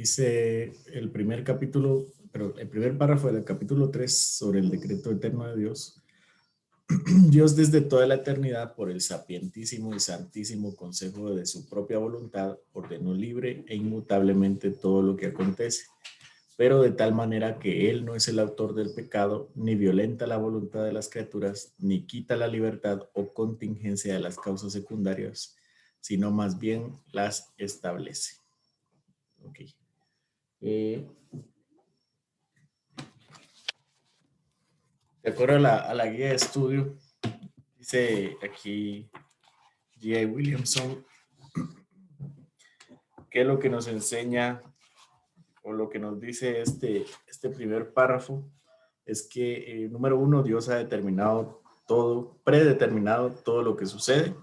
Dice el primer capítulo, pero el primer párrafo del capítulo 3 sobre el decreto eterno de Dios. Dios desde toda la eternidad, por el sapientísimo y santísimo consejo de su propia voluntad, ordenó libre e inmutablemente todo lo que acontece, pero de tal manera que Él no es el autor del pecado, ni violenta la voluntad de las criaturas, ni quita la libertad o contingencia de las causas secundarias, sino más bien las establece. Ok. De acuerdo a la guía de estudio, dice aquí G.A. Williamson, que lo que nos enseña o lo que nos dice este primer párrafo es que, número uno, Dios ha determinado todo, predeterminado todo lo que sucede,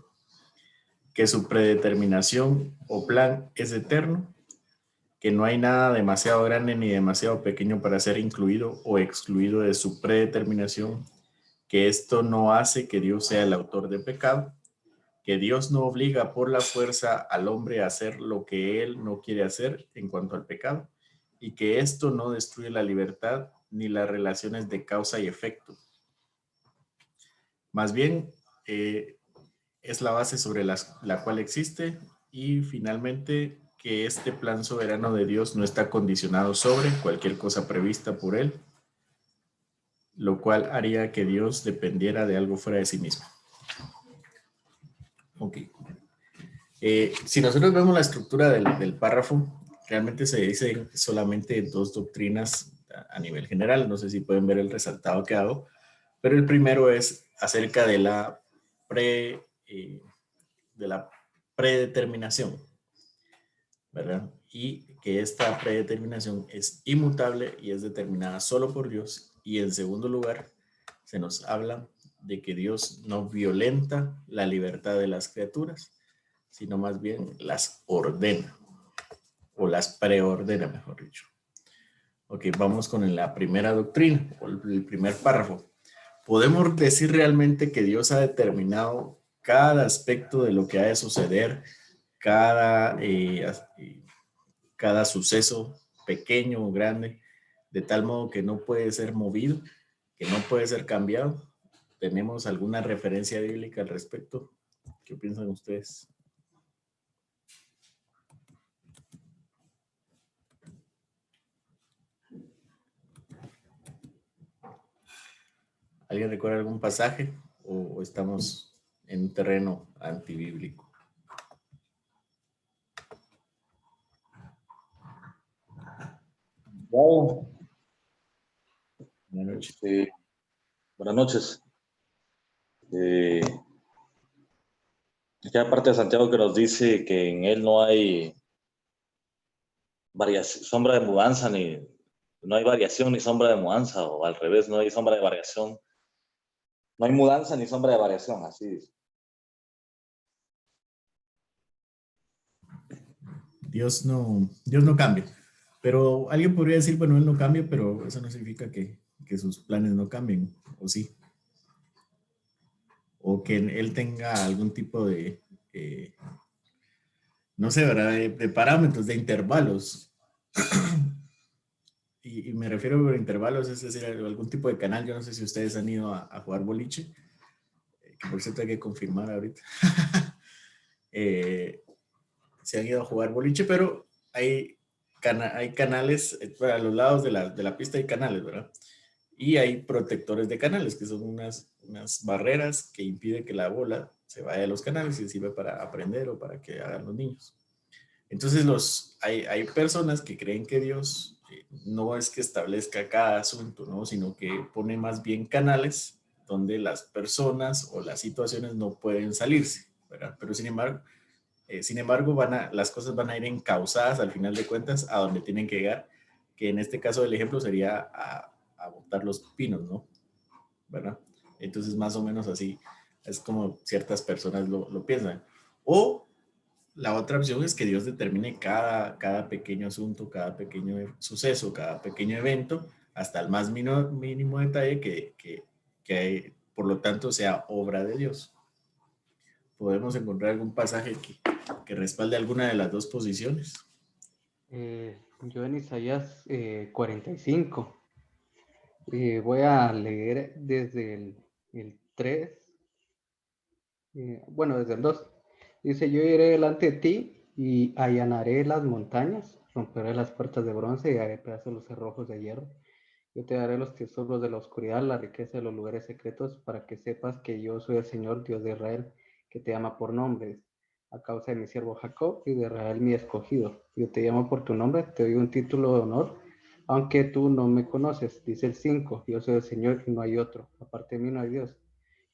que su predeterminación o plan es eterno, que no hay nada demasiado grande ni demasiado pequeño para ser incluido o excluido de su predeterminación, que esto no hace que Dios sea el autor de pecado, que Dios no obliga por la fuerza al hombre a hacer lo que él no quiere hacer en cuanto al pecado, y que esto no destruye la libertad ni las relaciones de causa y efecto. Más bien, es la base sobre la cual existe, y finalmente que este plan soberano de Dios no está condicionado sobre cualquier cosa prevista por él, lo cual haría que Dios dependiera de algo fuera de sí mismo. Ok. Si nosotros vemos la estructura del párrafo, realmente se dicen solamente dos doctrinas a nivel general. No sé si pueden ver el resaltado que hago, pero el primero es acerca de de la predeterminación, ¿verdad? Y que esta predeterminación es inmutable y es determinada solo por Dios. Y en segundo lugar, se nos habla de que Dios no violenta la libertad de las criaturas, sino más bien las ordena, o las preordena, mejor dicho. Ok, vamos con la primera doctrina, o el primer párrafo. ¿Podemos decir realmente que Dios ha determinado cada aspecto de lo que ha de suceder, cada, cada suceso, pequeño o grande, de tal modo que no puede ser movido, que no puede ser cambiado? ¿Tenemos alguna referencia bíblica al respecto? ¿Qué piensan ustedes? ¿Alguien recuerda algún pasaje o estamos en un terreno antibíblico? Wow. Buenas noches. Buenas noches. Aquella parte de Santiago que nos dice que en él no hay sombra de mudanza, ni no hay variación ni sombra de mudanza, o al revés, no hay sombra de variación. No hay mudanza ni sombra de variación, así dice. Dios no cambia. Pero alguien podría decir, bueno, Él no cambia, pero eso no significa que sus planes no cambien, ¿o sí? O que Él tenga algún tipo de, no sé, ¿verdad? De parámetros, de intervalos. Y me refiero a intervalos, es decir, algún tipo de canal. Yo no sé si ustedes han ido a jugar boliche, que por cierto hay que confirmar ahorita. Se han ido a jugar boliche, pero hay canales, a los lados de la pista hay canales, ¿verdad? Y hay protectores de canales, que son unas barreras que impiden que la bola se vaya a los canales y sirve para aprender o para que hagan los niños. Entonces hay personas que creen que Dios no es que establezca cada asunto, ¿no? Sino que pone más bien canales donde las personas o las situaciones no pueden salirse, ¿verdad? Pero sin embargo las cosas van a ir encauzadas al final de cuentas a donde tienen que llegar, que en este caso del ejemplo sería a botar los pinos, ¿no? ¿Verdad? Entonces más o menos así es como ciertas personas lo piensan. O la otra opción es que Dios determine cada pequeño asunto, cada pequeño suceso, cada pequeño evento, hasta el más mínimo detalle por lo tanto sea obra de Dios. Podemos encontrar algún pasaje que respalde alguna de las dos posiciones. Yo en Isaías 45, voy a leer desde el 3, bueno, desde el 2. Dice, yo iré delante de ti y allanaré las montañas, romperé las puertas de bronce y haré pedazos los cerrojos de hierro. Yo te daré los tesoros de la oscuridad, la riqueza de los lugares secretos, para que sepas que yo soy el Señor, Dios de Israel, que te llama por nombre, a causa de mi siervo Jacob y de Israel mi escogido. Yo te llamo por tu nombre, te doy un título de honor, aunque tú no me conoces. Dice el 5, yo soy el Señor y no hay otro, aparte de mí no hay Dios.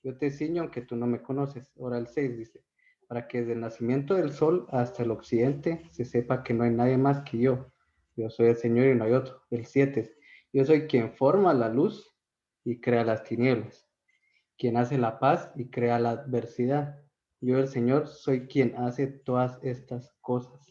Yo te ciño aunque tú no me conoces. Ahora el 6 dice, para que desde el nacimiento del sol hasta el occidente se sepa que no hay nadie más que yo. Yo soy el Señor y no hay otro. El 7, yo soy quien forma la luz y crea las tinieblas, quien hace la paz y crea la adversidad. Yo, el Señor, soy quien hace todas estas cosas.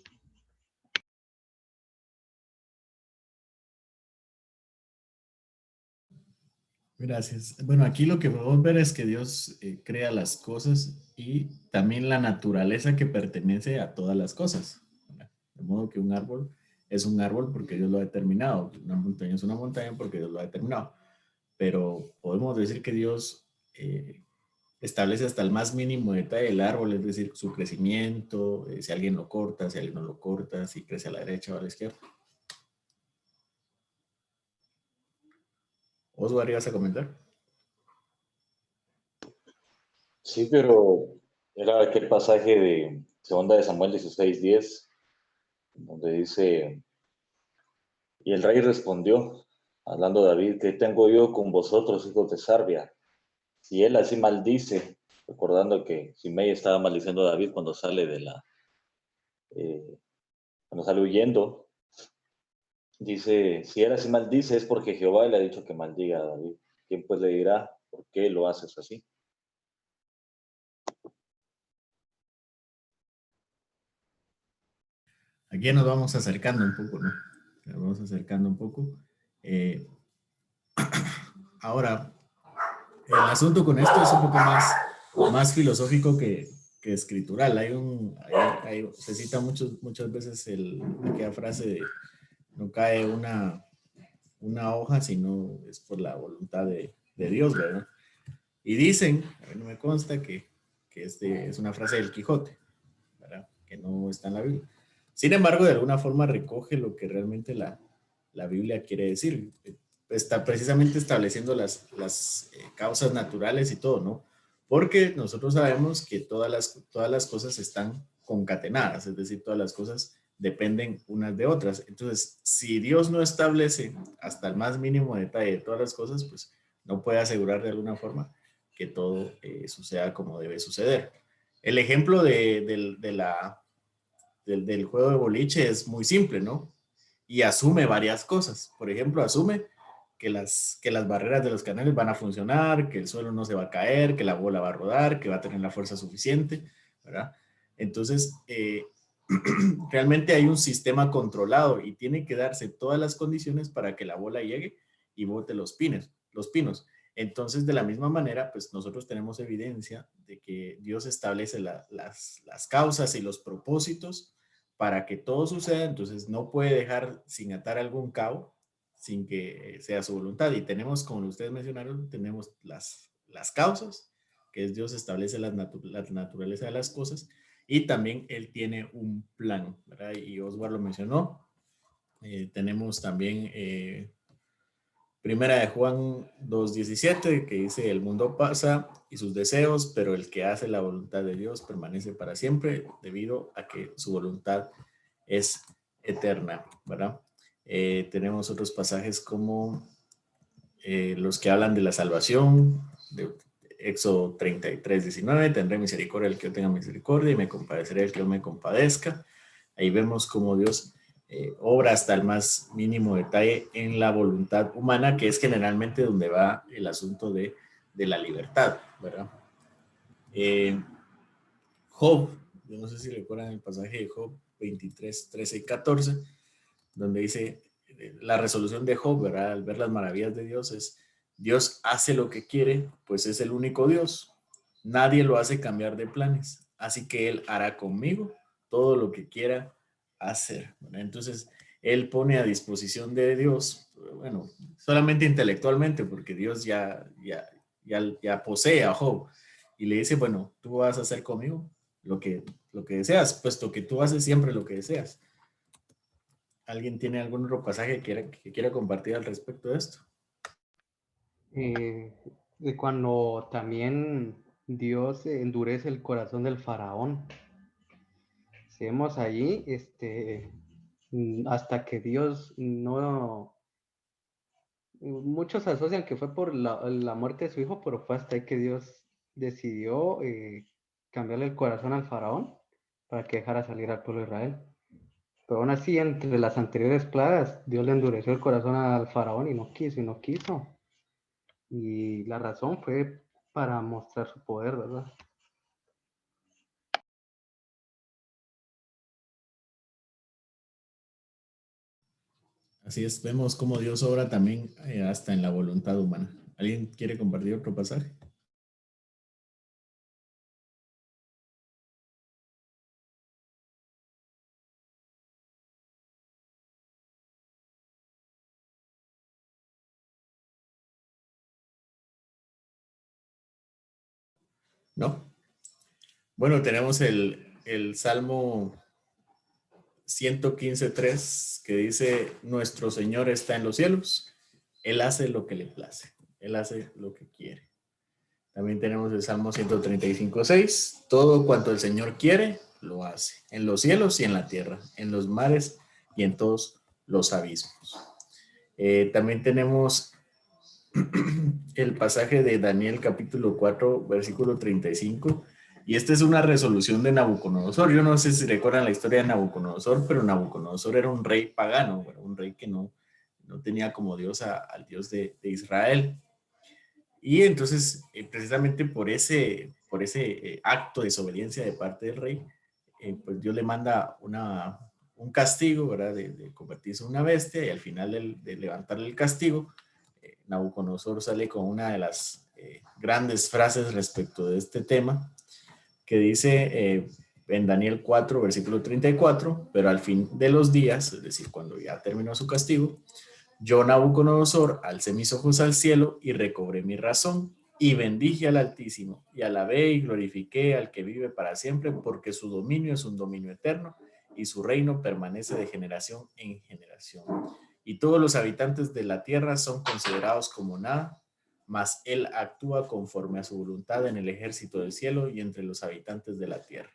Gracias. Bueno, aquí lo que podemos ver es que Dios crea las cosas y también la naturaleza que pertenece a todas las cosas. De modo que un árbol es un árbol porque Dios lo ha determinado. Una montaña es una montaña porque Dios lo ha determinado. Pero podemos decir que Dios establece hasta el más mínimo detalle del árbol, es decir, su crecimiento, si alguien lo corta, si alguien no lo corta, si crece a la derecha o a la izquierda. Oswald, ¿ibas a comentar? Sí, pero era aquel pasaje de 2 de Samuel 16:10, donde dice, y el rey respondió, hablando David, ¿qué tengo yo con vosotros, hijos de Sarbia? Si él así maldice, recordando que Simei estaba maldiciendo a David eh, cuando sale huyendo, dice, si él así maldice es porque Jehová le ha dicho que maldiga a David. ¿Quién pues le dirá por qué lo haces así? Aquí ya nos vamos acercando un poco, ¿no? Nos vamos acercando un poco. Eh, Ahora, el asunto con esto es un poco más filosófico que escritural. Se cita muchas veces aquella frase de no cae una hoja, sino es por la voluntad de Dios, ¿verdad? Y dicen, a mí no me consta que es una frase del Quijote, ¿verdad? Que no está en la Biblia. Sin embargo, de alguna forma recoge lo que realmente la Biblia quiere decir. Está precisamente estableciendo las causas naturales y todo, ¿no? Porque nosotros sabemos que todas las cosas están concatenadas, es decir, todas las cosas dependen unas de otras. Entonces, si Dios no establece hasta el más mínimo detalle de todas las cosas, pues no puede asegurar de alguna forma que todo suceda como debe suceder. El ejemplo del juego de boliche es muy simple, ¿no? Y asume varias cosas. Por ejemplo, asume que las barreras de los canales van a funcionar, que el suelo no se va a caer, que la bola va a rodar, que va a tener la fuerza suficiente, ¿verdad? Entonces, realmente hay un sistema controlado y tiene que darse todas las condiciones para que la bola llegue y bote los pinos. Entonces, de la misma manera, pues nosotros tenemos evidencia de que Dios establece las causas y los propósitos para que todo suceda, entonces no puede dejar sin atar algún cabo sin que sea su voluntad. Y tenemos, como ustedes mencionaron, tenemos las causas, que es Dios establece la naturaleza de las cosas, y también Él tiene un plan, ¿verdad? Y Oswald lo mencionó. Tenemos también Primera de Juan 2:17, que dice, el mundo pasa y sus deseos, pero el que hace la voluntad de Dios permanece para siempre, debido a que su voluntad es eterna, ¿verdad? Tenemos otros pasajes como los que hablan de la salvación, de Éxodo 33:19, tendré misericordia del que yo tenga misericordia y me compadeceré del que yo me compadezca. Ahí vemos cómo Dios obra hasta el más mínimo detalle en la voluntad humana, que es generalmente donde va el asunto de la libertad, ¿verdad? Job, yo no sé si recuerdan el pasaje de Job 23, 13 y 14, donde dice la resolución de Job, ¿verdad? Al ver las maravillas de Dios es, Dios hace lo que quiere, pues es el único Dios. Nadie lo hace cambiar de planes, así que Él hará conmigo todo lo que quiera hacer, ¿verdad? Entonces, él pone a disposición de Dios, bueno, solamente intelectualmente, porque Dios ya posee a Job, y le dice, bueno, tú vas a hacer conmigo lo que deseas, puesto que tú haces siempre lo que deseas. ¿Alguien tiene algún otro pasaje que quiera compartir al respecto de esto? De cuando también Dios endurece el corazón del faraón. Si vemos ahí, hasta que Dios no, muchos asocian que fue por la muerte de su hijo, pero fue hasta ahí que Dios decidió cambiarle el corazón al faraón para que dejara salir al pueblo de Israel. Pero aún así, entre las anteriores plagas, Dios le endureció el corazón al faraón y no quiso y no quiso. Y la razón fue para mostrar su poder, ¿verdad? Así es, vemos cómo Dios obra también hasta en la voluntad humana. ¿Alguien quiere compartir otro pasaje? ¿No? Bueno, tenemos el Salmo 115:3 que dice, nuestro Señor está en los cielos, Él hace lo que le place, Él hace lo que quiere. También tenemos el Salmo 135:6, todo cuanto el Señor quiere, lo hace, en los cielos y en la tierra, en los mares y en todos los abismos. También tenemos el pasaje de Daniel capítulo 4, versículo 35, y esta es una resolución de Nabucodonosor. Yo no sé si recuerdan la historia de Nabucodonosor, pero Nabucodonosor era un rey pagano, un rey que no tenía como Dios al Dios de Israel. Y entonces, precisamente por ese acto de desobediencia de parte del rey, pues Dios le manda un castigo, ¿verdad? De convertirse en una bestia, y al final de levantarle el castigo, Nabucodonosor sale con una de las grandes frases respecto de este tema, que dice en Daniel 4, versículo 34, pero al fin de los días, es decir, cuando ya terminó su castigo, yo, Nabucodonosor, alcé mis ojos al cielo y recobré mi razón, y bendije al Altísimo, y alabé y glorifiqué al que vive para siempre, porque su dominio es un dominio eterno, y su reino permanece de generación en generación. Y todos los habitantes de la tierra son considerados como nada, mas él actúa conforme a su voluntad en el ejército del cielo y entre los habitantes de la tierra.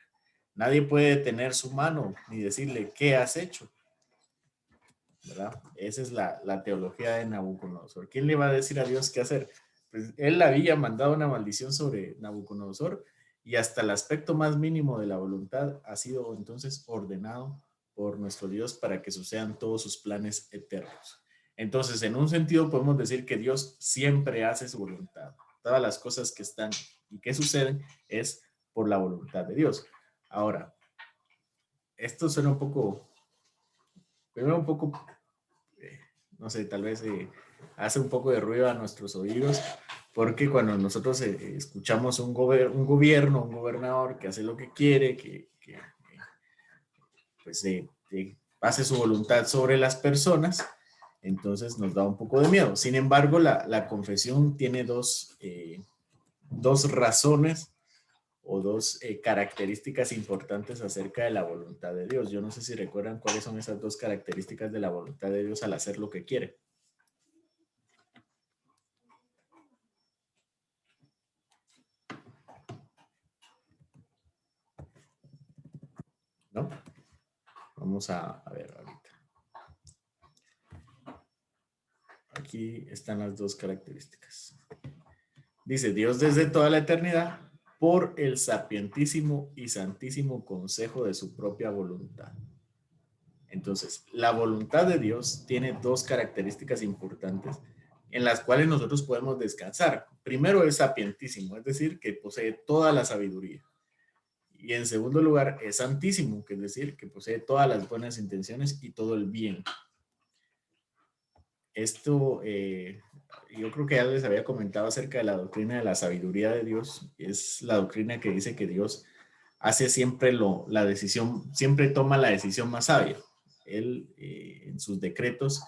Nadie puede detener su mano ni decirle, ¿qué has hecho? ¿Verdad? Esa es la teología de Nabucodonosor. ¿Quién le va a decir a Dios qué hacer? Pues él había mandado una maldición sobre Nabucodonosor, y hasta el aspecto más mínimo de la voluntad ha sido entonces ordenado por nuestro Dios para que sucedan todos sus planes eternos. Entonces, en un sentido podemos decir que Dios siempre hace su voluntad. Todas las cosas que están y que suceden es por la voluntad de Dios. Ahora, esto suena un poco, primero un poco no sé, tal vez hace un poco de ruido a nuestros oídos, porque cuando nosotros escuchamos un gobierno, un gobernador que hace lo que quiere, que pues hace su voluntad sobre las personas, entonces nos da un poco de miedo. Sin embargo, la confesión tiene dos razones o dos características importantes acerca de la voluntad de Dios. Yo no sé si recuerdan cuáles son esas dos características de la voluntad de Dios al hacer lo que quiere. ¿No? Vamos a ver ahorita. Aquí están las dos características. Dice, Dios desde toda la eternidad, por el sapientísimo y santísimo consejo de su propia voluntad. Entonces, la voluntad de Dios tiene dos características importantes en las cuales nosotros podemos descansar. Primero, es sapientísimo, es decir, que posee toda la sabiduría. Y en segundo lugar, es santísimo, que es decir, que posee todas las buenas intenciones y todo el bien. Esto, yo creo que ya les había comentado acerca de la doctrina de la sabiduría de Dios. Es la doctrina que dice que Dios hace siempre la decisión, siempre toma la decisión más sabia. Él en sus decretos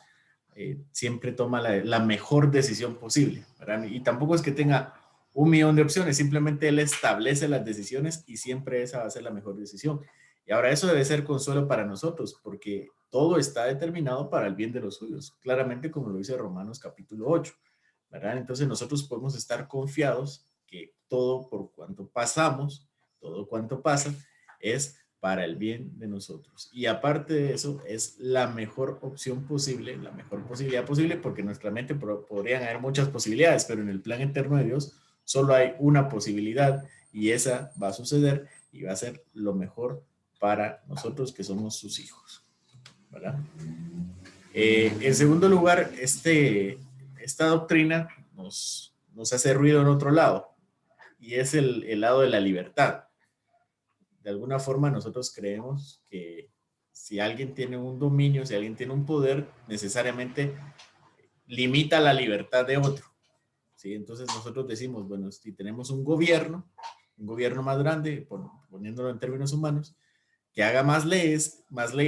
siempre toma la mejor decisión posible, ¿verdad? Y tampoco es que tenga 1.000.000 de opciones, simplemente Él establece las decisiones y siempre esa va a ser la mejor decisión. Y ahora eso debe ser consuelo para nosotros, porque todo está determinado para el bien de los suyos, claramente como lo dice Romanos capítulo 8, ¿verdad? Entonces nosotros podemos estar confiados que todo por cuanto pasamos, todo cuanto pasa, es para el bien de nosotros. Y aparte de eso, es la mejor opción posible, la mejor posibilidad posible, porque en nuestra mente podrían haber muchas posibilidades, pero en el plan eterno de Dios solo hay una posibilidad y esa va a suceder y va a ser lo mejor para nosotros que somos sus hijos, ¿verdad? En segundo lugar, esta doctrina nos hace ruido en otro lado y es el lado de la libertad. De alguna forma nosotros creemos que si alguien tiene un dominio, si alguien tiene un poder, necesariamente limita la libertad de otro, ¿sí? Entonces nosotros decimos, bueno, si tenemos un gobierno más grande, poniéndolo en términos humanos, que haga más leyes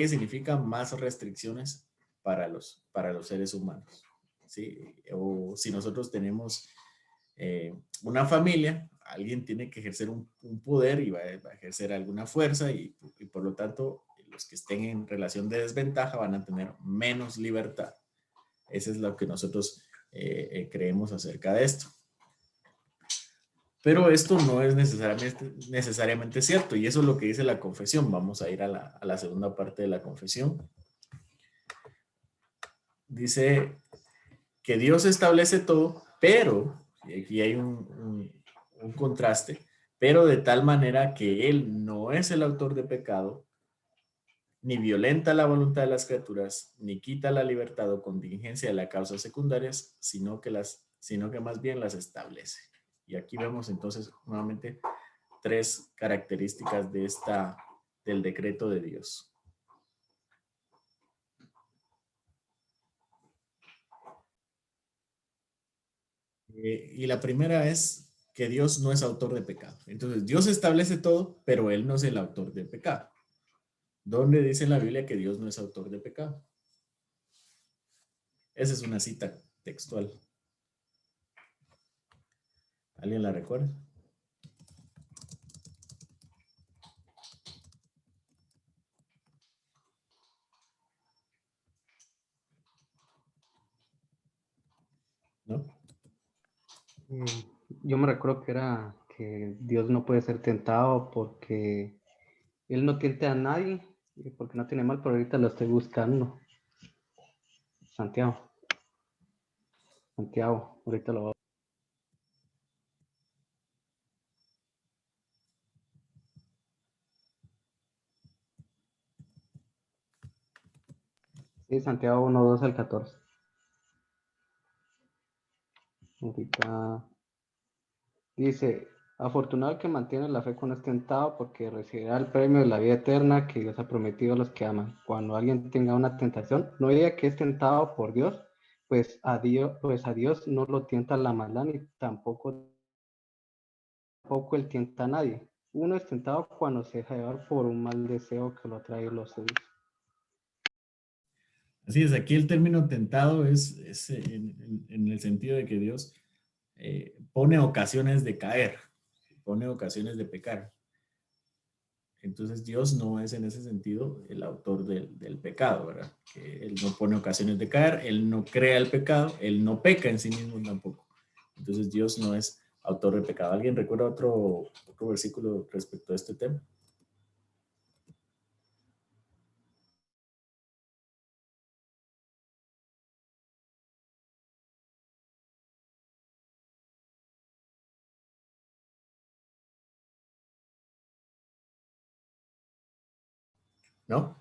significa más restricciones para los seres humanos, ¿sí? O si nosotros tenemos una familia, alguien tiene que ejercer un poder y va a ejercer alguna fuerza y por lo tanto los que estén en relación de desventaja van a tener menos libertad. Eso es lo que nosotros creemos acerca de esto. Pero esto no es necesariamente cierto y eso es lo que dice la confesión. Vamos a ir a la segunda parte de la confesión. Dice que Dios establece todo, pero, y aquí hay un contraste, pero de tal manera que Él no es el autor de pecado, ni violenta la voluntad de las criaturas, ni quita la libertad o contingencia de las causas secundarias, sino que más bien las establece. Y aquí vemos entonces nuevamente 3 características del decreto de Dios. Y la primera es que Dios no es autor de pecado. Entonces, Dios establece todo, pero Él no es el autor de pecado. ¿Dónde dice en la Biblia que Dios no es autor de pecado? Esa es una cita textual. ¿Alguien la recuerda? ¿No? Yo me recuerdo que era que Dios no puede ser tentado porque Él no tienta a nadie, porque no tiene mal, pero ahorita lo estoy buscando. Santiago, ahorita lo voy a... Sí, Santiago 1:2 al 14. Ahorita dice, afortunado el que mantiene la fe cuando es tentado, porque recibirá el premio de la vida eterna que Dios ha prometido a los que aman. Cuando alguien tenga una tentación, no diga que es tentado por Dios, pues a Dios no lo tienta la maldad, ni tampoco él tienta a nadie. Uno es tentado cuando se deja llevar por un mal deseo que lo atrae y lo seduce. Así es, aquí el término tentado es en el sentido de que Dios pone ocasiones de caer, pone ocasiones de pecar. Entonces Dios no es en ese sentido el autor del pecado, ¿verdad? Que Él no pone ocasiones de caer, Él no crea el pecado, Él no peca en sí mismo tampoco. Entonces Dios no es autor del pecado. ¿Alguien recuerda otro versículo respecto a este tema? ¿No?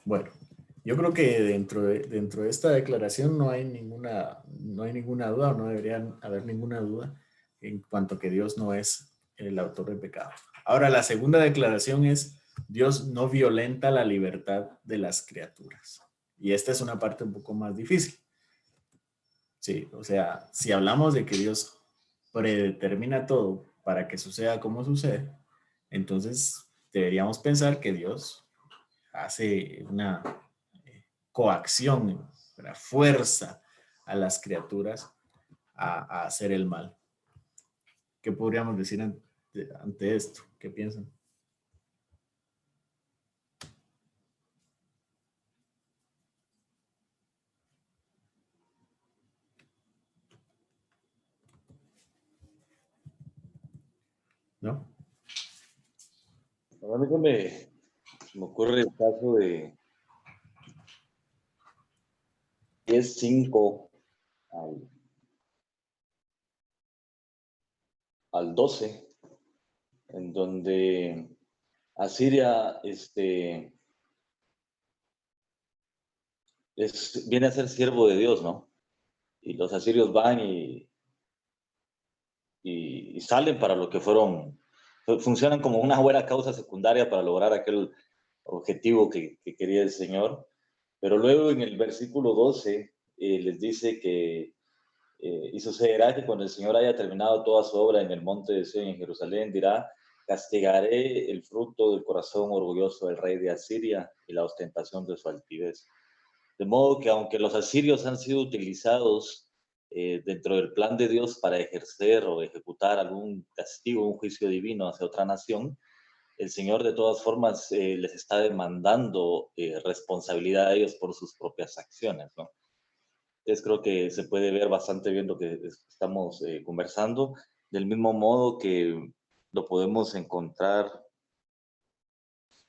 Bueno, yo creo que dentro de esta declaración no hay ninguna duda, o no debería haber ninguna duda en cuanto a que Dios no es el autor del pecado. Ahora, la segunda declaración es, Dios no violenta la libertad de las criaturas. Y esta es una parte un poco más difícil. Sí, o sea, si hablamos de que Dios predetermina todo para que suceda como sucede, entonces deberíamos pensar que Dios hace una coacción, una fuerza a las criaturas a hacer el mal. ¿Qué podríamos decir ante esto? ¿Qué piensan? ¿No? A mí me ocurre el caso de 10:5 al, al 12, en donde Asiria viene a ser siervo de Dios, ¿no? Y los asirios van y salen para lo que fueron, funcionan como una buena causa secundaria para lograr aquel objetivo que quería el Señor. Pero luego en el versículo 12 les dice que y sucederá que cuando el Señor haya terminado toda su obra en el monte de Sion en Jerusalén, dirá: castigaré el fruto del corazón orgulloso del rey de Asiria y la ostentación de su altivez. De modo que aunque los asirios han sido utilizados dentro del plan de Dios para ejercer o ejecutar algún castigo, un juicio divino hacia otra nación, el Señor de todas formas les está demandando responsabilidad a ellos por sus propias acciones, ¿no? Entonces creo que se puede ver bastante bien lo que estamos conversando, del mismo modo que lo podemos encontrar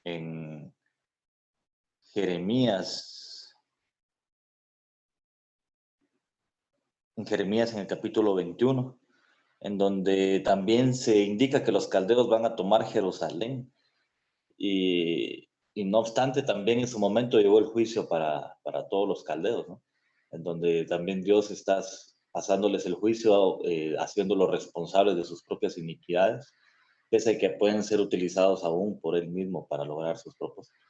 en Jeremías, en el capítulo 21, en donde también se indica que los caldeos van a tomar Jerusalén y no obstante también en su momento llegó el juicio para todos los caldeos, ¿no? En donde también Dios está pasándoles el juicio, haciéndolos responsables de sus propias iniquidades, pese a que pueden ser utilizados aún por Él mismo para lograr sus propósitos.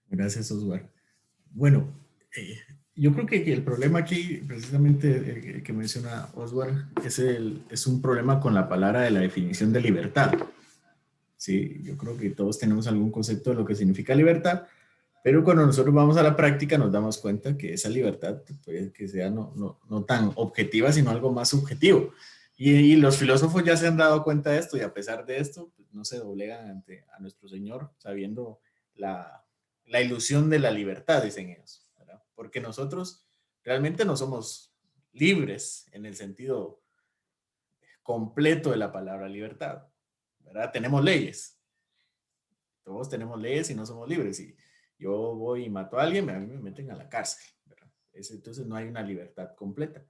Gracias, Oswald. Bueno, yo creo que el problema aquí, precisamente el que menciona Oswald, es un problema con la palabra de la definición de libertad. Sí, yo creo que todos tenemos algún concepto de lo que significa libertad, pero cuando nosotros vamos a la práctica nos damos cuenta que esa libertad puede que sea no tan objetiva, sino algo más subjetivo. Y los filósofos ya se han dado cuenta de esto y a pesar de esto, pues, no se doblegan ante a nuestro Señor, sabiendo la ilusión de la libertad, dicen ellos, ¿verdad? Porque nosotros realmente no somos libres en el sentido completo de la palabra libertad, ¿verdad? Tenemos leyes, todos tenemos leyes y no somos libres. Y yo voy y mato a alguien, a mí me meten a la cárcel, ¿verdad? Entonces no hay una libertad completa.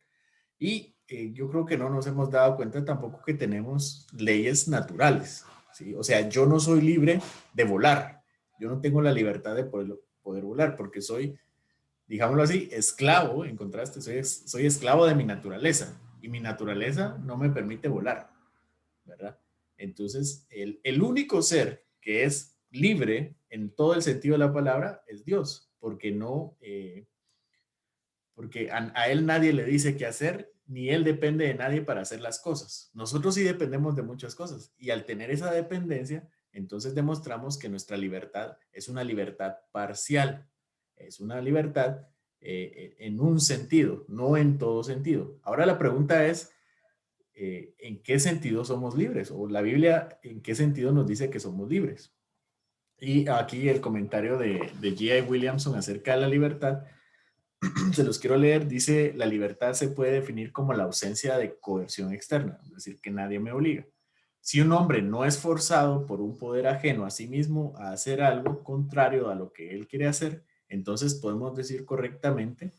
Y yo creo que no nos hemos dado cuenta tampoco que tenemos leyes naturales, ¿sí? O sea, yo no soy libre de volar. Yo no tengo la libertad de poder volar porque soy, digámoslo así, esclavo, en contraste, soy esclavo de mi naturaleza. Y mi naturaleza no me permite volar, ¿verdad? Entonces, el único ser que es libre en todo el sentido de la palabra es Dios, porque porque a él nadie le dice qué hacer, ni él depende de nadie para hacer las cosas. Nosotros sí dependemos de muchas cosas y al tener esa dependencia, entonces demostramos que nuestra libertad es una libertad parcial, es una libertad en un sentido, no en todo sentido. Ahora la pregunta es, ¿en qué sentido somos libres? O la Biblia, ¿en qué sentido nos dice que somos libres? Y aquí el comentario de G.I. Williamson acerca de la libertad, se los quiero leer, dice: la libertad se puede definir como la ausencia de coerción externa, es decir, que nadie me obliga. Si un hombre no es forzado por un poder ajeno a sí mismo a hacer algo contrario a lo que él quiere hacer, entonces podemos decir correctamente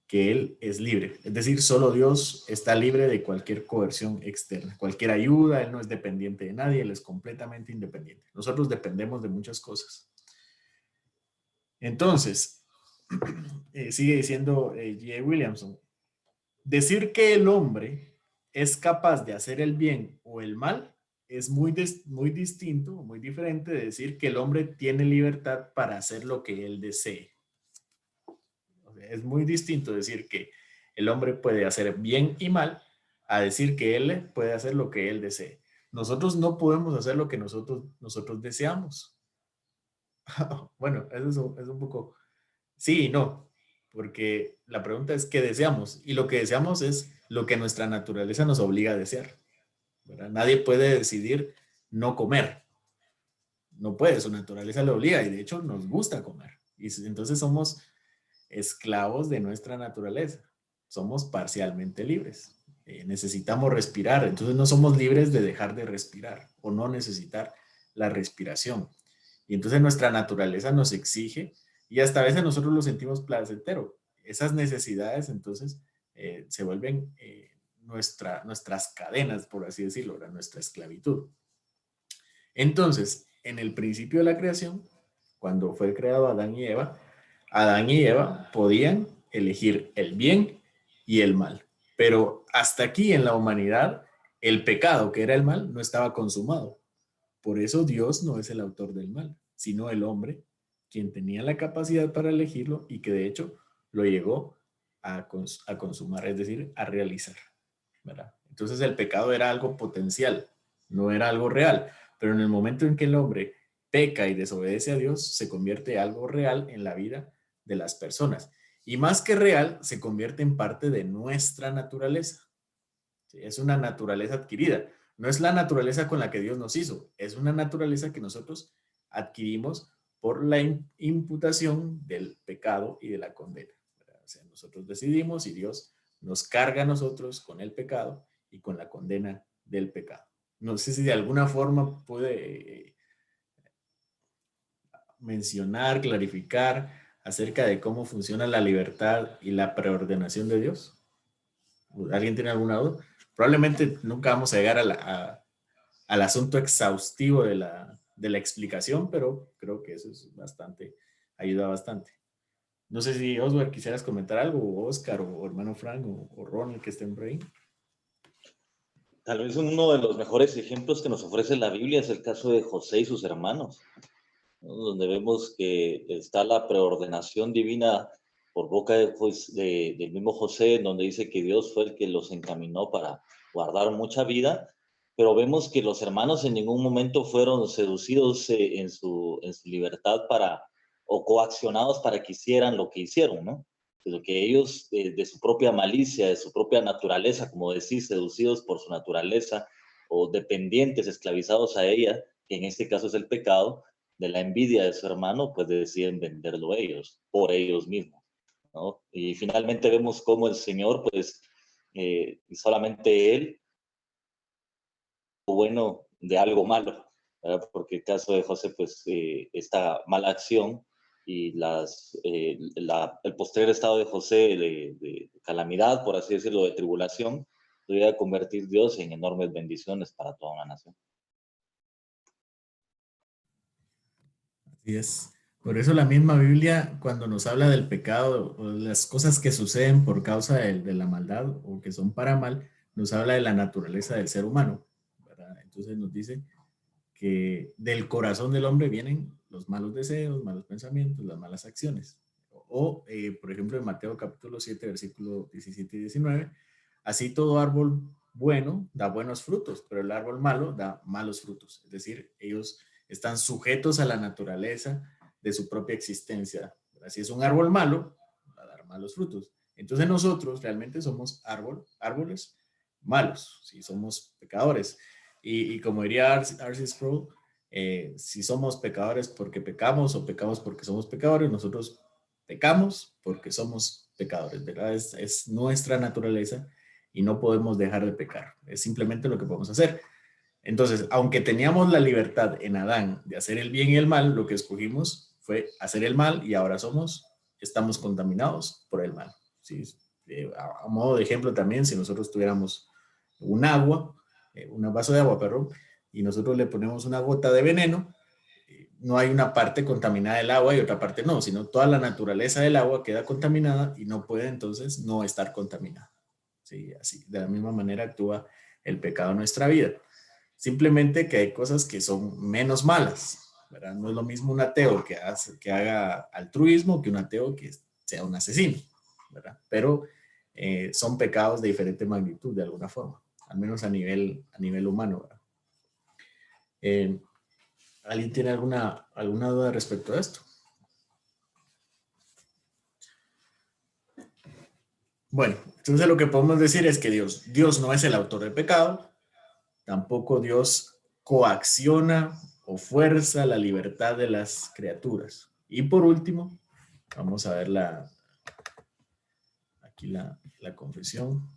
que él es libre. Es decir, solo Dios está libre de cualquier coerción externa, cualquier ayuda. Él no es dependiente de nadie, él es completamente independiente. Nosotros dependemos de muchas cosas. Entonces, sigue diciendo G.A. Williamson, decir que el hombre es capaz de hacer el bien o el mal es muy distinto, muy diferente de decir que el hombre tiene libertad para hacer lo que él desee. O sea, es muy distinto decir que el hombre puede hacer bien y mal a decir que Él puede hacer lo que Él desee. Nosotros no podemos hacer lo que nosotros deseamos. Bueno, eso es un poco sí y no, porque la pregunta es qué deseamos y lo que deseamos es lo que nuestra naturaleza nos obliga a desear, ¿verdad? Nadie puede decidir no comer, no puede, su naturaleza lo obliga y de hecho nos gusta comer. Y entonces somos esclavos de nuestra naturaleza, somos parcialmente libres. Necesitamos respirar, entonces no somos libres de dejar de respirar o no necesitar la respiración. Y entonces nuestra naturaleza nos exige y hasta a veces nosotros lo sentimos placentero. Esas necesidades entonces se vuelven nuestras cadenas, por así decirlo, nuestra esclavitud. Entonces, en el principio de la creación, cuando fue creado Adán y Eva podían elegir el bien y el mal. Pero hasta aquí en la humanidad, el pecado, que era el mal, no estaba consumado. Por eso Dios no es el autor del mal, sino el hombre, quien tenía la capacidad para elegirlo y que de hecho lo llegó a consumar, es decir, a realizar, ¿verdad? Entonces el pecado era algo potencial, no era algo real, pero en el momento en que el hombre peca y desobedece a Dios, se convierte en algo real en la vida de las personas. Y más que real, se convierte en parte de nuestra naturaleza. ¿Sí? Es una naturaleza adquirida. No es la naturaleza con la que Dios nos hizo, es una naturaleza que nosotros adquirimos por la imputación del pecado y de la condena. ¿Verdad? O sea, nosotros decidimos y Dios nos carga a nosotros con el pecado y con la condena del pecado. No sé si de alguna forma puede mencionar, clarificar acerca de cómo funciona la libertad y la preordenación de Dios. ¿Alguien tiene alguna duda? Probablemente nunca vamos a llegar al asunto exhaustivo de la explicación, pero creo que eso es bastante, ayuda bastante. No sé si Oswald quisieras comentar algo, o Oscar, o hermano Frank, o Ronald, que estén por ahí. Tal vez uno de los mejores ejemplos que nos ofrece la Biblia es el caso de José y sus hermanos, ¿no? Donde vemos que está la preordenación divina por boca del mismo José, en donde dice que Dios fue el que los encaminó para guardar mucha vida, pero vemos que los hermanos en ningún momento fueron seducidos en su libertad o coaccionados para que hicieran lo que hicieron, ¿no? Sino que ellos, de su propia malicia, de su propia naturaleza, como decís, seducidos por su naturaleza o dependientes, esclavizados a ella, que en este caso es el pecado, de la envidia de su hermano, pues deciden venderlo ellos, por ellos mismos, ¿no? Y finalmente vemos cómo el Señor, pues, solamente Él, bueno de algo malo, ¿verdad? Porque el caso de José, pues, esta mala acción y el posterior estado de José de calamidad, por así decirlo, de tribulación, debería convertir Dios en enormes bendiciones para toda una nación. Así es. Por eso la misma Biblia, cuando nos habla del pecado o de las cosas que suceden por causa de la maldad o que son para mal, nos habla de la naturaleza del ser humano, ¿verdad? Entonces nos dice que del corazón del hombre vienen los malos deseos, malos pensamientos, las malas acciones. Por ejemplo, en Mateo capítulo 7, versículo 17 y 19, así todo árbol bueno da buenos frutos, pero el árbol malo da malos frutos. Es decir, ellos están sujetos a la naturaleza de su propia existencia. Si es un árbol malo, va a dar malos frutos. Entonces nosotros realmente somos árboles malos, si somos pecadores. Y como diría R.C. Sproul, si somos pecadores porque pecamos o pecamos porque somos pecadores, nosotros pecamos porque somos pecadores, ¿verdad? Es nuestra naturaleza y no podemos dejar de pecar. Es simplemente lo que podemos hacer. Entonces, aunque teníamos la libertad en Adán de hacer el bien y el mal, lo que escogimos fue hacer el mal y ahora estamos contaminados por el mal. ¿Sí? A modo de ejemplo también, si nosotros tuviéramos un vaso de agua, perdón, y nosotros le ponemos una gota de veneno, no hay una parte contaminada del agua y otra parte no, sino toda la naturaleza del agua queda contaminada y no puede entonces no estar contaminada. ¿Sí? Así, de la misma manera actúa el pecado en nuestra vida. Simplemente que hay cosas que son menos malas, ¿verdad? No es lo mismo un ateo que haga altruismo que un ateo que sea un asesino, ¿verdad? Pero son pecados de diferente magnitud de alguna forma, al menos a nivel humano, ¿verdad? ¿Alguien tiene alguna duda respecto a esto? Bueno, entonces lo que podemos decir es que Dios no es el autor del pecado, tampoco Dios coacciona o fuerza la libertad de las criaturas. Y por último, vamos a ver aquí la confesión.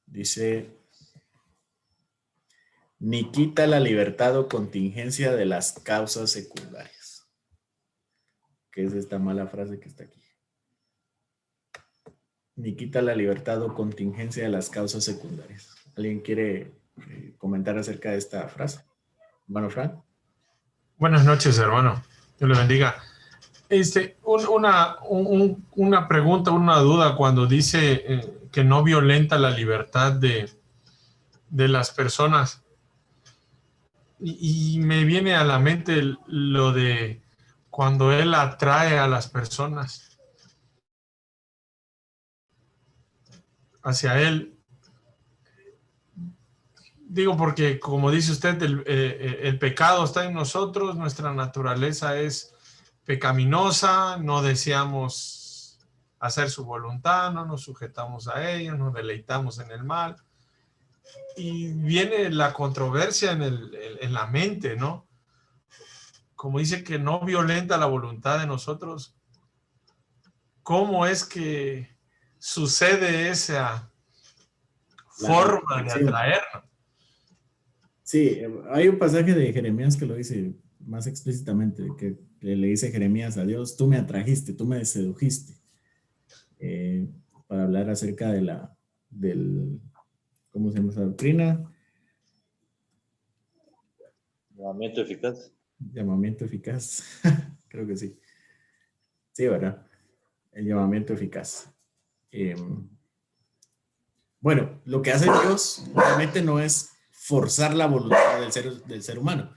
Dice, ni quita la libertad o contingencia de las causas secundarias. ¿Qué es esta mala frase que está aquí? Ni quita la libertad o contingencia de las causas secundarias. ¿Alguien quiere comentar acerca de esta frase? Hermano Frank. Buenas noches, hermano. Dios le bendiga. Una pregunta, una duda cuando dice que no violenta la libertad de las personas. Y me viene a la mente lo de cuando Él atrae a las personas hacia Él. Digo porque, como dice usted, el pecado está en nosotros, nuestra naturaleza es pecaminosa, no deseamos hacer su voluntad, no nos sujetamos a ella, nos deleitamos en el mal. Y viene la controversia en la mente, ¿no? Como dice que no violenta la voluntad de nosotros, ¿cómo es que sucede esa forma de atraernos? Sí, hay un pasaje de Jeremías que lo dice más explícitamente, que le dice Jeremías a Dios, tú me atrajiste, tú me sedujiste, para hablar acerca del, ¿cómo se llama esa doctrina? Llamamiento eficaz. Llamamiento eficaz, creo que sí. Sí, ¿verdad? El llamamiento eficaz. Bueno, lo que hace Dios realmente no es forzar la voluntad del ser humano.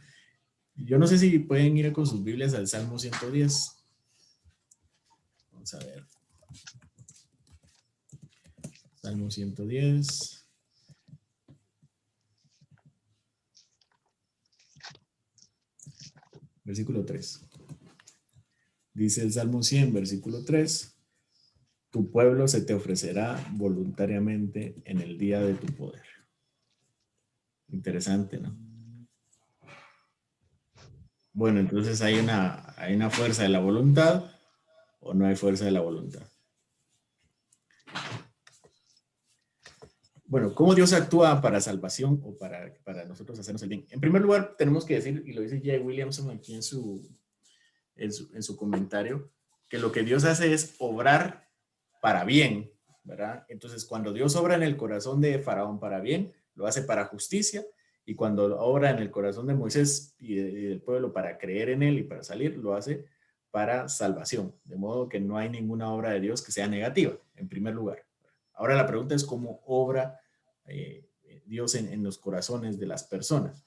Yo no sé si pueden ir con sus Biblias al Salmo 110. Vamos a ver. Salmo 110. Versículo 3. Dice el Salmo 100, versículo 3. Tu pueblo se te ofrecerá voluntariamente en el día de tu poder. Interesante, ¿no? Bueno, entonces hay una fuerza de la voluntad o no hay fuerza de la voluntad. Bueno, ¿cómo Dios actúa para salvación o para nosotros hacernos el bien? En primer lugar, tenemos que decir, y lo dice Jay Williamson aquí en su comentario, que lo que Dios hace es obrar para bien, ¿verdad? Entonces, cuando Dios obra en el corazón de Faraón para bien, lo hace para justicia, y cuando obra en el corazón de Moisés y del pueblo para creer en él y para salir, lo hace para salvación. De modo que no hay ninguna obra de Dios que sea negativa, en primer lugar. Ahora la pregunta es cómo obra Dios en los corazones de las personas.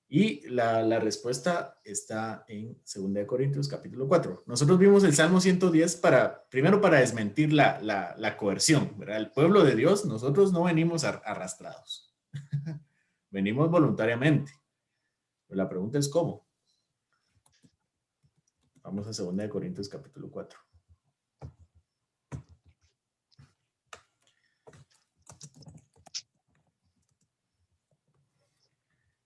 Y la respuesta está en 2 Corintios capítulo 4. Nosotros vimos el Salmo 110 primero para desmentir la coerción, ¿verdad? El pueblo de Dios, nosotros no venimos arrastrados. Venimos voluntariamente. Pero la pregunta es ¿cómo? Vamos a 2 Corintios capítulo 4.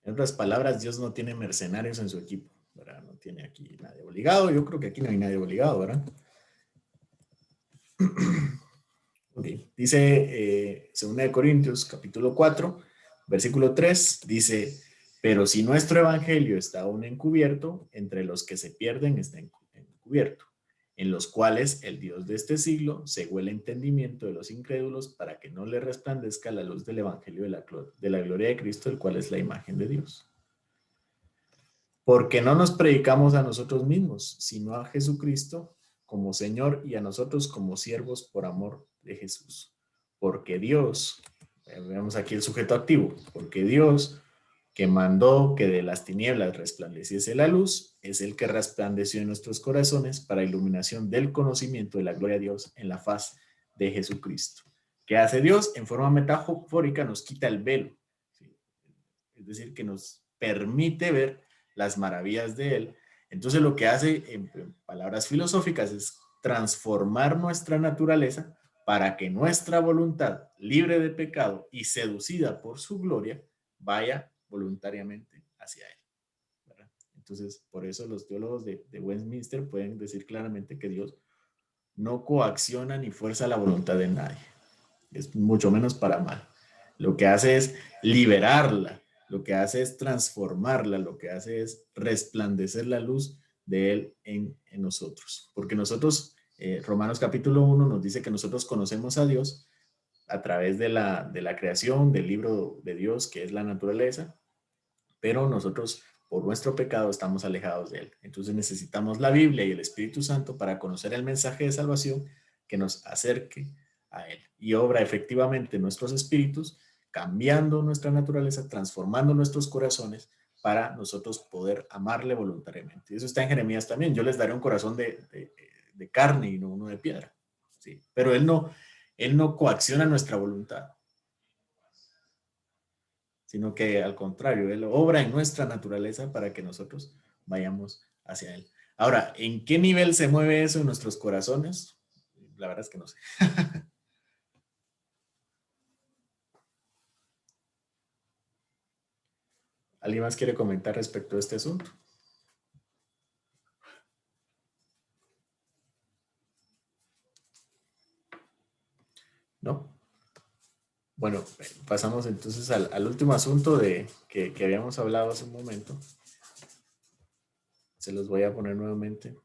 En otras palabras, Dios no tiene mercenarios en su equipo, ¿verdad? No tiene aquí nadie obligado. Yo creo que aquí no hay nadie obligado, ¿verdad? Okay. Dice 2 Corintios capítulo 4, versículo 3, dice, pero si nuestro evangelio está aún encubierto, entre los que se pierden está encubierto, en los cuales el Dios de este siglo cegó el entendimiento de los incrédulos para que no le resplandezca la luz del evangelio de la gloria de Cristo, el cual es la imagen de Dios. Porque no nos predicamos a nosotros mismos, sino a Jesucristo como Señor y a nosotros como siervos por amor de Jesús. Porque Dios, veamos aquí el sujeto activo, porque Dios que mandó que de las tinieblas resplandeciese la luz, es el que resplandeció en nuestros corazones para iluminación del conocimiento de la gloria de Dios en la faz de Jesucristo. ¿Qué hace Dios? En forma metafórica nos quita el velo, ¿sí? Es decir, que nos permite ver las maravillas de Él. Entonces lo que hace, en palabras filosóficas, es transformar nuestra naturaleza para que nuestra voluntad, libre de pecado y seducida por su gloria, vaya voluntariamente hacia Él, ¿verdad? Entonces, por eso los teólogos de Westminster pueden decir claramente que Dios no coacciona ni fuerza la voluntad de nadie, es mucho menos para mal. Lo que hace es liberarla, lo que hace es transformarla, lo que hace es resplandecer la luz de Él en nosotros. Porque nosotros, Romanos capítulo 1 nos dice que nosotros conocemos a Dios a través de la creación, del libro de Dios, que es la naturaleza, pero nosotros, por nuestro pecado, estamos alejados de Él. Entonces necesitamos la Biblia y el Espíritu Santo para conocer el mensaje de salvación que nos acerque a Él. Y obra efectivamente en nuestros espíritus, cambiando nuestra naturaleza, transformando nuestros corazones para nosotros poder amarle voluntariamente. Y eso está en Jeremías también. Yo les daré un corazón de carne y no uno de piedra. ¿Sí? Pero Él no coacciona nuestra voluntad, sino que al contrario, Él obra en nuestra naturaleza para que nosotros vayamos hacia Él. Ahora, ¿en qué nivel se mueve eso en nuestros corazones? La verdad es que no sé. ¿Alguien más quiere comentar respecto a este asunto? ¿No? Bueno, pasamos entonces al último asunto que habíamos hablado hace un momento. Se los voy a poner nuevamente.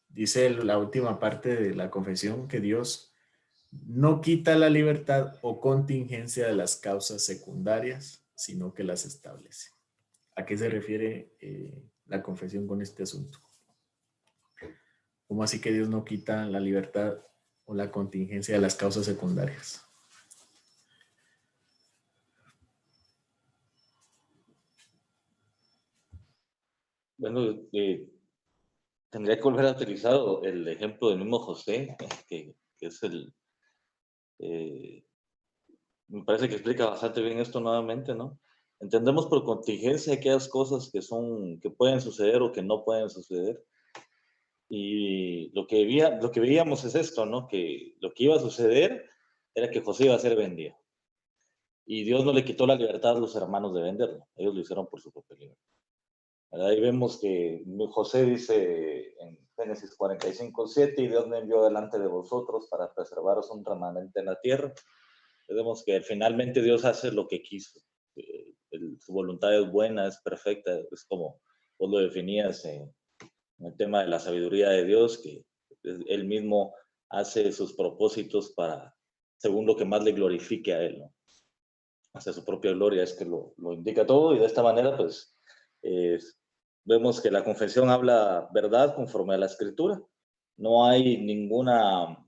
Dice la última parte de la confesión que Dios no quita la libertad o contingencia de las causas secundarias, sino que las establece. ¿A qué se refiere la confesión con este asunto? ¿Cómo así que Dios no quita la libertad o la contingencia de las causas secundarias? Bueno, tendría que volver a utilizar el ejemplo del mismo José, que es me parece que explica bastante bien esto nuevamente, ¿no? Entendemos por contingencia aquellas cosas que pueden suceder o que no pueden suceder. Y lo que veíamos es esto, ¿no? Que lo que iba a suceder era que José iba a ser vendido. Y Dios no le quitó la libertad a los hermanos de venderlo. Ellos lo hicieron por su propia libertad. Ahí vemos que José dice en Génesis 45:7, y Dios me envió delante de vosotros para preservaros un remanente en la tierra. Vemos que finalmente Dios hace lo que quiso. Su voluntad es buena, es perfecta, es como vos lo definías en el tema de la sabiduría de Dios, que Él mismo hace sus propósitos según lo que más le glorifique a Él, ¿no? Hacia su propia gloria es que lo indica todo, y de esta manera, pues, vemos que la confesión habla verdad conforme a la Escritura. No hay ninguna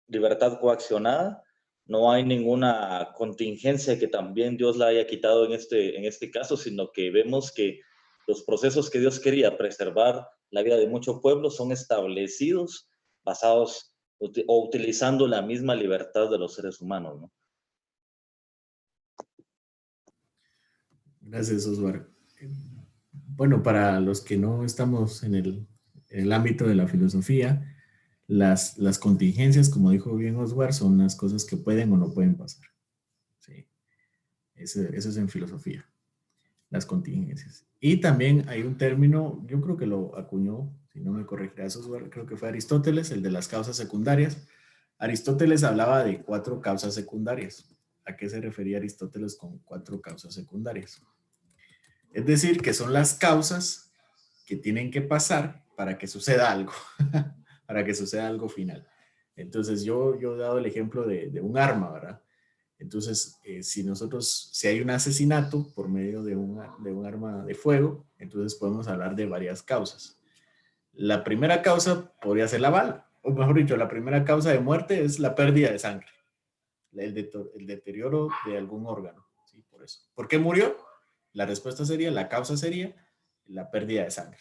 libertad coaccionada, no hay ninguna contingencia que también Dios la haya quitado en este caso, sino que vemos que los procesos que Dios quería preservar la vida de muchos pueblos son establecidos basados o utilizando la misma libertad de los seres humanos, ¿no? Gracias, Oswald. Bueno, para los que no estamos en el ámbito de la filosofía, las contingencias, como dijo bien Oswald, son las cosas que pueden o no pueden pasar. Sí. Eso es en filosofía, las contingencias. Y también hay un término, yo creo que lo acuñó, si no me corregirás, Oswald, creo que fue Aristóteles, el de las causas secundarias. Aristóteles hablaba de 4 causas secundarias. ¿A qué se refería Aristóteles con 4 causas secundarias? Es decir, que son las causas que tienen que pasar para que suceda algo, para que suceda algo final. Entonces, yo he dado el ejemplo de un arma, ¿verdad? Entonces, si hay un asesinato por medio de un arma de fuego, entonces podemos hablar de varias causas. La primera causa podría ser la bala, o mejor dicho, la primera causa de muerte es la pérdida de sangre, el deterioro de algún órgano, ¿sí? Por eso. ¿Por qué murió? La respuesta sería, la causa sería la pérdida de sangre.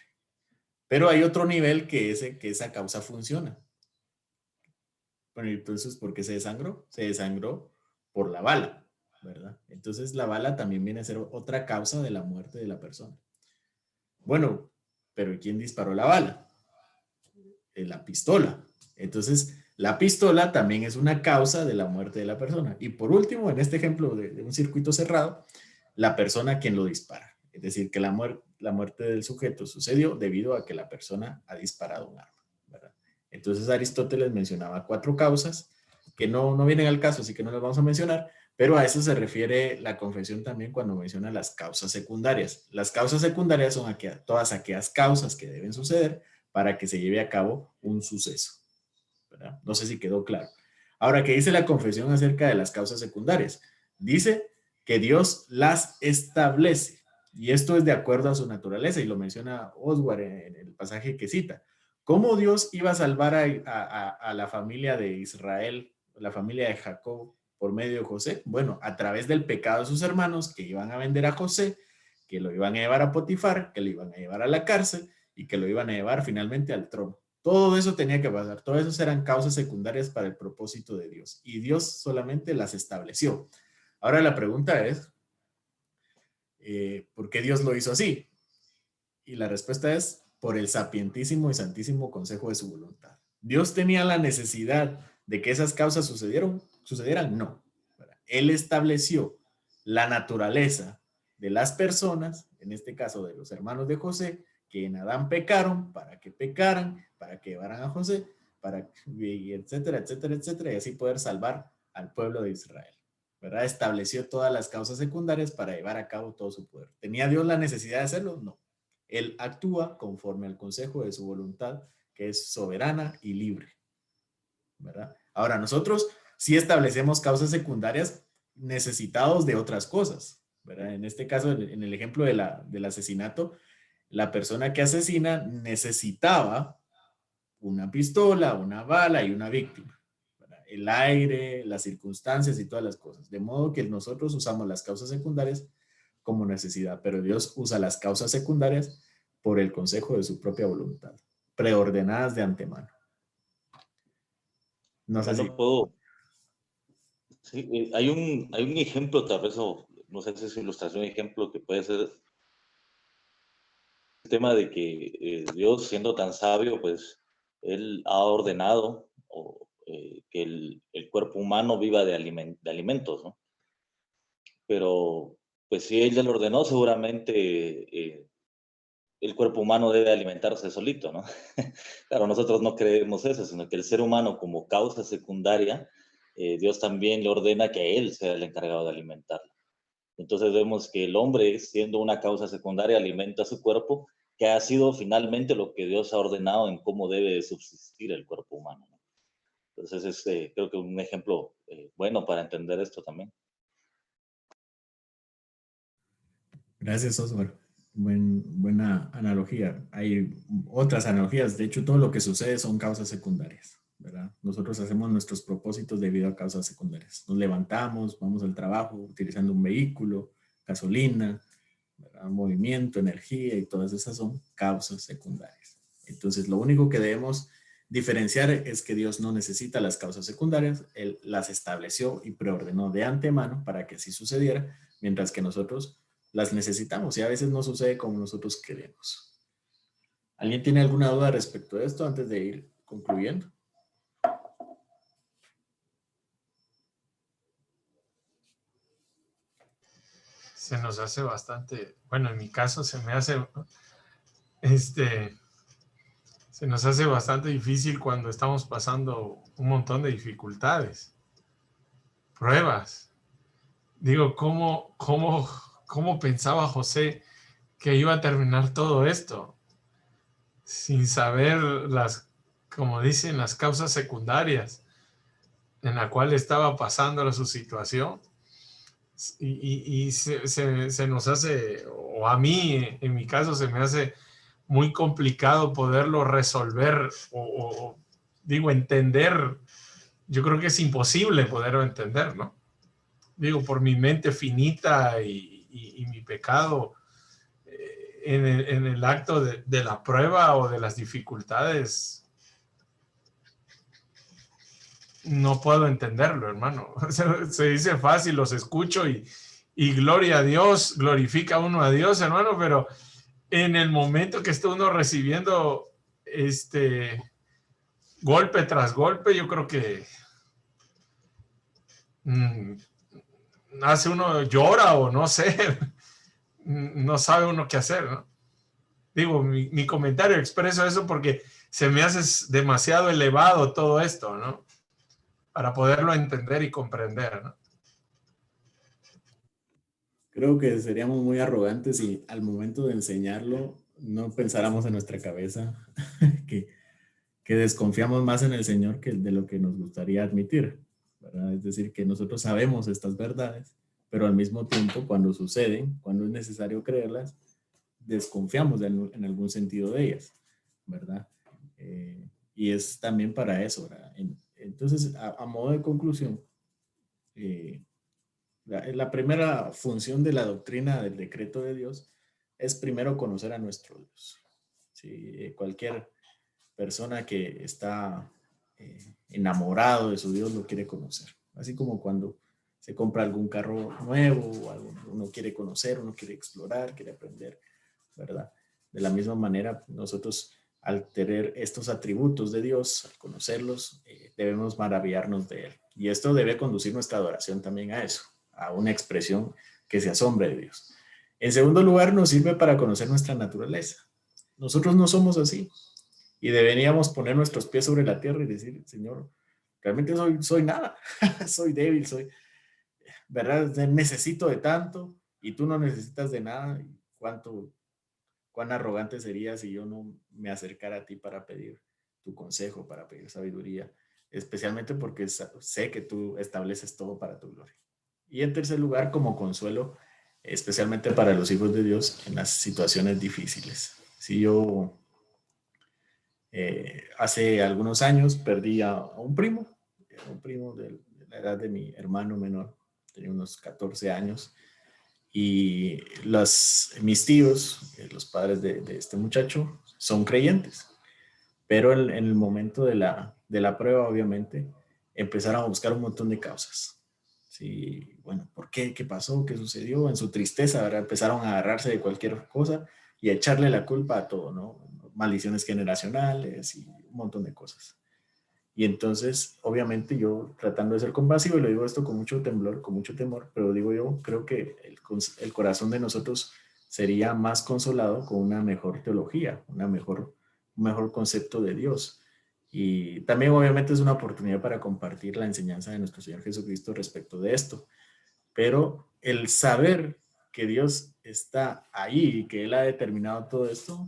Pero hay otro nivel que esa causa funciona. Bueno, entonces, ¿por qué se desangró? Se desangró por la bala, ¿verdad? Entonces, la bala también viene a ser otra causa de la muerte de la persona. Bueno, pero ¿quién disparó la bala? La pistola. Entonces, la pistola también es una causa de la muerte de la persona. Y por último, en este ejemplo de un circuito cerrado, la persona quien lo dispara. Es decir, que la muerte del sujeto sucedió debido a que la persona ha disparado un arma, ¿verdad? Entonces, Aristóteles mencionaba 4 causas que no vienen al caso, así que no las vamos a mencionar, pero a eso se refiere la confesión también cuando menciona las causas secundarias. Las causas secundarias son todas aquellas causas que deben suceder para que se lleve a cabo un suceso, ¿verdad? No sé si quedó claro. Ahora, ¿qué dice la confesión acerca de las causas secundarias? Dice que Dios las establece, y esto es de acuerdo a su naturaleza, y lo menciona Oswald en el pasaje que cita. ¿Cómo Dios iba a salvar a la familia de Israel, la familia de Jacob, por medio de José? Bueno, a través del pecado de sus hermanos que iban a vender a José, que lo iban a llevar a Potifar, que lo iban a llevar a la cárcel y que lo iban a llevar finalmente al trono. Todo eso tenía que pasar, todo eso eran causas secundarias para el propósito de Dios y Dios solamente las estableció. Ahora la pregunta es, ¿por qué Dios lo hizo así? Y la respuesta es, por el sapientísimo y santísimo consejo de su voluntad. ¿Dios tenía la necesidad de que esas causas sucedieran? No. Él estableció la naturaleza de las personas, en este caso de los hermanos de José, que en Adán pecaron, para que pecaran, para que llevaran a José, etcétera, etcétera, etcétera, y así poder salvar al pueblo de Israel, ¿verdad? Estableció todas las causas secundarias para llevar a cabo todo su poder. ¿Tenía Dios la necesidad de hacerlo? No. Él actúa conforme al consejo de su voluntad, que es soberana y libre, ¿verdad? Ahora, nosotros sí establecemos causas secundarias necesitados de otras cosas, ¿verdad? En este caso, en el ejemplo del asesinato, la persona que asesina necesitaba una pistola, una bala y una víctima, ¿verdad? El aire, las circunstancias y todas las cosas. De modo que nosotros usamos las causas secundarias como necesidad, pero Dios usa las causas secundarias por el consejo de su propia voluntad, preordenadas de antemano. No sé si... puedo. Sí, hay un ejemplo, tal vez, o no sé si es ilustración, ejemplo que puede ser el tema de que Dios, siendo tan sabio, pues Él ha ordenado que el cuerpo humano viva de alimentos, ¿no? Pero, pues si Él ya lo ordenó, seguramente el cuerpo humano debe alimentarse solito, ¿no? Claro, nosotros no creemos eso, sino que el ser humano como causa secundaria, Dios también le ordena que Él sea el encargado de alimentarlo. Entonces vemos que el hombre, siendo una causa secundaria, alimenta su cuerpo, que ha sido finalmente lo que Dios ha ordenado en cómo debe subsistir el cuerpo humano, ¿no? Entonces es creo que un ejemplo bueno para entender esto también. Gracias, Oswald. Buena analogía. Hay otras analogías. De hecho, todo lo que sucede son causas secundarias, ¿verdad? Nosotros hacemos nuestros propósitos debido a causas secundarias. Nos levantamos, vamos al trabajo utilizando un vehículo, gasolina, ¿verdad? Movimiento, energía y todas esas son causas secundarias. Entonces, lo único que debemos diferenciar es que Dios no necesita las causas secundarias, Él las estableció y preordenó de antemano para que así sucediera, mientras que nosotros las necesitamos y a veces no sucede como nosotros queremos. ¿Alguien tiene alguna duda respecto a esto antes de ir concluyendo? Se nos hace bastante, bueno, en mi caso se me hace, se nos hace bastante difícil cuando estamos pasando un montón de dificultades, pruebas. Digo, ¿cómo pensaba José que iba a terminar todo esto? Sin saber como dicen, las causas secundarias en la cual estaba pasando su situación. Y se nos hace, o a mí, en mi caso, se me hace muy complicado poderlo resolver o digo, entender. Yo creo que es imposible poderlo entender, ¿no? Digo, por mi mente finita y y mi pecado en el acto de la prueba o de las dificultades, no puedo entenderlo, hermano. Se dice fácil, los escucho y gloria a Dios, glorifica uno a Dios, hermano, pero en el momento que está uno recibiendo golpe tras golpe, yo creo que hace uno llora o no sé, no sabe uno qué hacer, ¿no? Digo, mi comentario expreso eso porque se me hace demasiado elevado todo esto, ¿no? Para poderlo entender y comprender, ¿no? Creo que seríamos muy arrogantes si al momento de enseñarlo no pensáramos en nuestra cabeza que desconfiamos más en el Señor que de lo que nos gustaría admitir, ¿verdad? Es decir, que nosotros sabemos estas verdades, pero al mismo tiempo cuando suceden, cuando es necesario creerlas, desconfiamos en algún sentido de ellas, ¿verdad? Y es también para eso, ¿verdad? Entonces, a modo de conclusión, la primera función de la doctrina del decreto de Dios es primero conocer a nuestro Dios. ¿Sí? Cualquier persona que está enamorado de su Dios lo quiere conocer. Así como cuando se compra algún carro nuevo, uno quiere conocer, uno quiere explorar, quiere aprender, ¿verdad? De la misma manera, nosotros al tener estos atributos de Dios, al conocerlos, debemos maravillarnos de Él. Y esto debe conducir nuestra adoración también a eso, a una expresión que se asombre de Dios. En segundo lugar, nos sirve para conocer nuestra naturaleza. Nosotros no somos así y deberíamos poner nuestros pies sobre la tierra y decir, Señor, realmente soy nada, soy débil, ¿verdad? Necesito de tanto y tú no necesitas de nada. Cuán arrogante sería si yo no me acercara a ti para pedir tu consejo, para pedir sabiduría, especialmente porque sé que tú estableces todo para tu gloria. Y en tercer lugar, como consuelo, especialmente para los hijos de Dios en las situaciones difíciles. Si yo hace algunos años perdí a un primo de la edad de mi hermano menor, tenía unos 14 años, y mis tíos, los padres de este muchacho, son creyentes, pero en el momento de la prueba, obviamente, empezaron a buscar un montón de causas. Sí, bueno, ¿por qué? ¿Qué pasó? ¿Qué sucedió? En su tristeza, ¿verdad? Empezaron a agarrarse de cualquier cosa y a echarle la culpa a todo, ¿no? Maldiciones generacionales y un montón de cosas. Y entonces, obviamente, yo tratando de ser compasivo, y lo digo esto con mucho temblor, con mucho temor, pero digo yo, creo que el corazón de nosotros sería más consolado con una mejor teología, un mejor concepto de Dios. Y también, obviamente, es una oportunidad para compartir la enseñanza de nuestro Señor Jesucristo respecto de esto. Pero el saber que Dios está ahí y que Él ha determinado todo esto,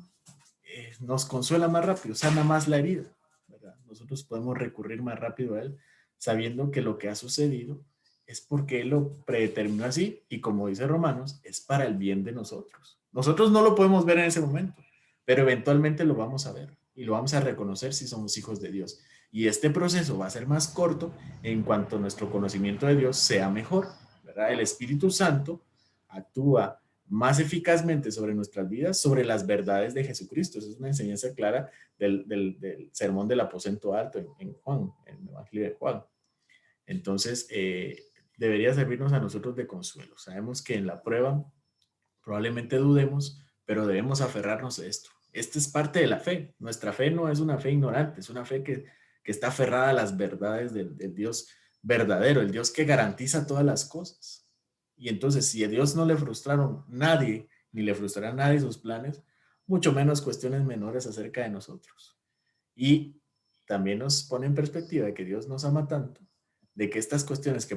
nos consuela más rápido, sana más la herida, ¿verdad? Nosotros podemos recurrir más rápido a Él sabiendo que lo que ha sucedido es porque Él lo predeterminó así y como dice Romanos, es para el bien de nosotros. Nosotros no lo podemos ver en ese momento, pero eventualmente lo vamos a ver y lo vamos a reconocer si somos hijos de Dios. Y este proceso va a ser más corto en cuanto nuestro conocimiento de Dios sea mejor, ¿verdad? El Espíritu Santo actúa más eficazmente sobre nuestras vidas, sobre las verdades de Jesucristo. Esa es una enseñanza clara del sermón del aposento alto en Juan, en el Evangelio de Juan. Entonces, debería servirnos a nosotros de consuelo. Sabemos que en la prueba probablemente dudemos, pero debemos aferrarnos a esto. Esta es parte de la fe. Nuestra fe no es una fe ignorante, es una fe que está aferrada a las verdades del Dios verdadero, el Dios que garantiza todas las cosas. Y entonces, si a Dios no le frustraron nadie, ni le frustrará a nadie sus planes, mucho menos cuestiones menores acerca de nosotros. Y también nos pone en perspectiva de que Dios nos ama tanto, de que estas cuestiones que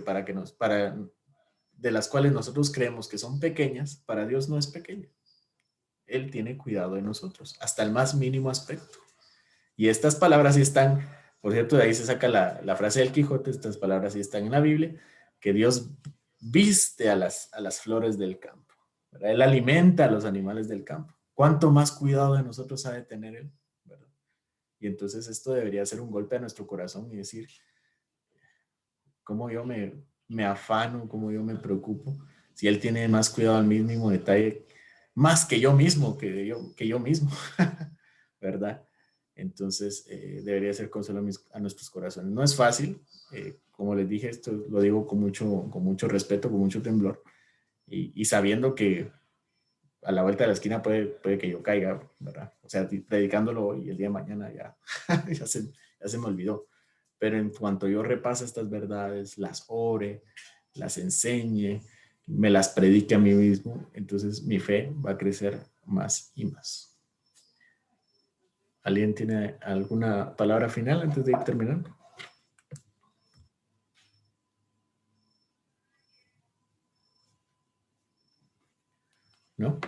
de las cuales nosotros creemos que son pequeñas, para Dios no es pequeña. Él tiene cuidado de nosotros, hasta el más mínimo aspecto. Y estas palabras sí están, por cierto, de ahí se saca la frase del Quijote, estas palabras sí están en la Biblia, que Dios viste a las flores del campo, ¿verdad? Él alimenta a los animales del campo. ¿Cuánto más cuidado de nosotros ha de tener Él? ¿Verdad? Y entonces esto debería ser un golpe a nuestro corazón y decir, ¿cómo yo me afano, cómo yo me preocupo, si Él tiene más cuidado al mínimo detalle, más que yo mismo, que yo mismo, ¿verdad? Entonces, debería ser consuelo a nuestros corazones. No es fácil, como les dije, esto lo digo con mucho respeto, con mucho temblor, y sabiendo que a la vuelta de la esquina puede que yo caiga, ¿verdad? O sea, predicándolo hoy y el día de mañana ya, ya se me olvidó. Pero en cuanto yo repase estas verdades, las ore, las enseñe, me las predique a mí mismo, entonces mi fe va a crecer más y más. ¿Alguien tiene alguna palabra final antes de ir terminando? ¿No?